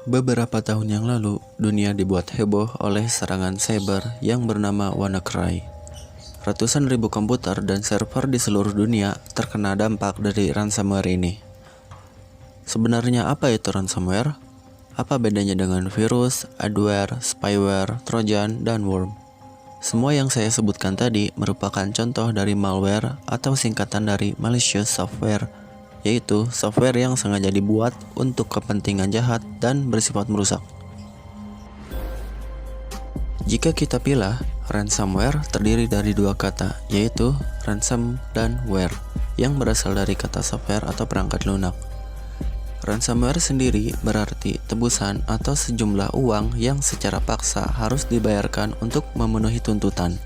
Beberapa tahun yang lalu, dunia dibuat heboh oleh serangan cyber yang bernama WannaCry. Ratusan ribu komputer dan server di seluruh dunia terkena dampak dari ransomware ini. Sebenarnya apa itu ransomware? Apa bedanya dengan virus, adware, spyware, trojan, dan worm? Semua yang saya sebutkan tadi merupakan contoh dari malware atau singkatan dari malicious software, yaitu software yang sengaja dibuat untuk kepentingan jahat dan bersifat merusak. Jika kita pilih, ransomware terdiri dari dua kata, yaitu ransom dan ware, yang berasal dari kata software atau perangkat lunak. Ransomware sendiri berarti tebusan atau sejumlah uang yang secara paksa harus dibayarkan untuk memenuhi tuntutan.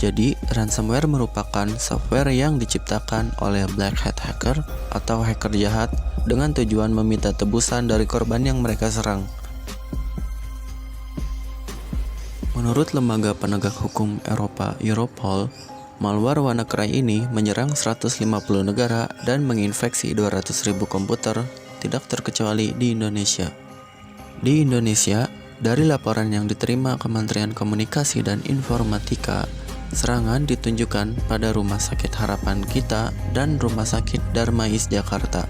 Jadi, ransomware merupakan software yang diciptakan oleh black hat hacker atau hacker jahat dengan tujuan meminta tebusan dari korban yang mereka serang. Menurut lembaga penegak hukum Eropa Europol, malware WannaCry ini menyerang 150 negara dan menginfeksi 200.000 komputer, tidak terkecuali di Indonesia. Di Indonesia, dari laporan yang diterima Kementerian Komunikasi dan Informatika, serangan ditunjukkan pada Rumah Sakit Harapan Kita dan Rumah Sakit Darmais Jakarta.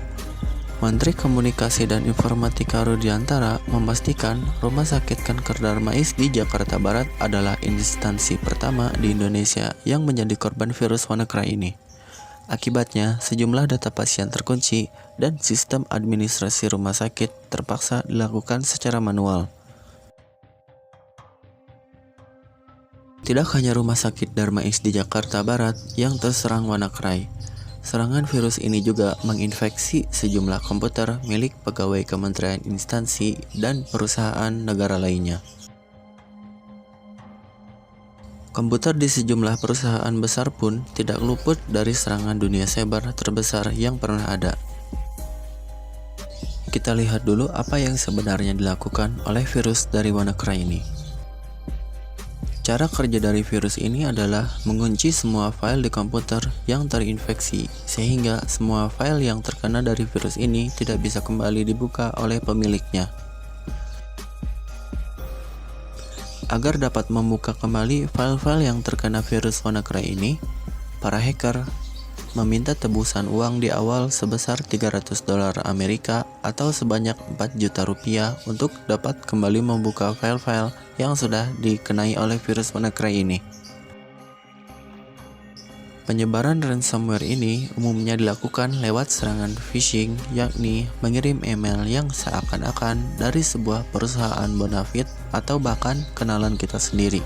Menteri Komunikasi dan Informatika Rudiantara memastikan Rumah Sakit Kanker Darmais di Jakarta Barat adalah instansi pertama di Indonesia yang menjadi korban virus WannaCry ini. Akibatnya, sejumlah data pasien terkunci dan sistem administrasi rumah sakit terpaksa dilakukan secara manual. Tidak hanya Rumah Sakit Darmais di Jakarta Barat yang terserang WannaCry. Serangan virus ini juga menginfeksi sejumlah komputer milik pegawai kementerian, instansi, dan perusahaan negara lainnya. Komputer di sejumlah perusahaan besar pun tidak luput dari serangan dunia cyber terbesar yang pernah ada. Kita lihat dulu apa yang sebenarnya dilakukan oleh virus dari WannaCry ini. Cara kerja dari virus ini adalah mengunci semua file di komputer yang terinfeksi, sehingga semua file yang terkena dari virus ini tidak bisa kembali dibuka oleh pemiliknya. Agar dapat membuka kembali file-file yang terkena virus WannaCry ini, para hacker meminta tebusan uang di awal sebesar $300 Amerika atau sebanyak 4 juta rupiah untuk dapat kembali membuka file-file yang sudah dikenai oleh virus WannaCry ini. Penyebaran ransomware ini umumnya dilakukan lewat serangan phishing, yakni mengirim email yang seakan-akan dari sebuah perusahaan bonafit atau bahkan kenalan kita sendiri.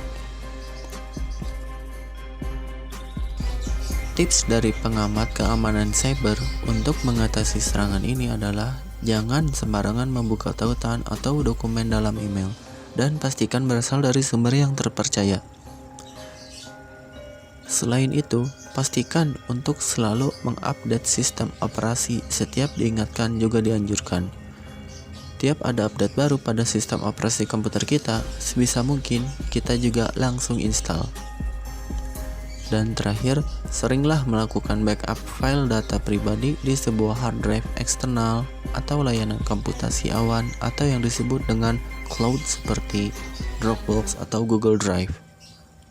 Tips dari pengamat keamanan cyber untuk mengatasi serangan ini adalah jangan sembarangan membuka tautan atau dokumen dalam email, dan pastikan berasal dari sumber yang terpercaya. Selain itu, pastikan untuk selalu mengupdate sistem operasi setiap diingatkan juga dianjurkan. Tiap ada update baru pada sistem operasi komputer kita, sebisa mungkin kita juga langsung install. Dan terakhir, seringlah melakukan backup file data pribadi di sebuah hard drive eksternal atau layanan komputasi awan atau yang disebut dengan cloud seperti Dropbox atau Google Drive.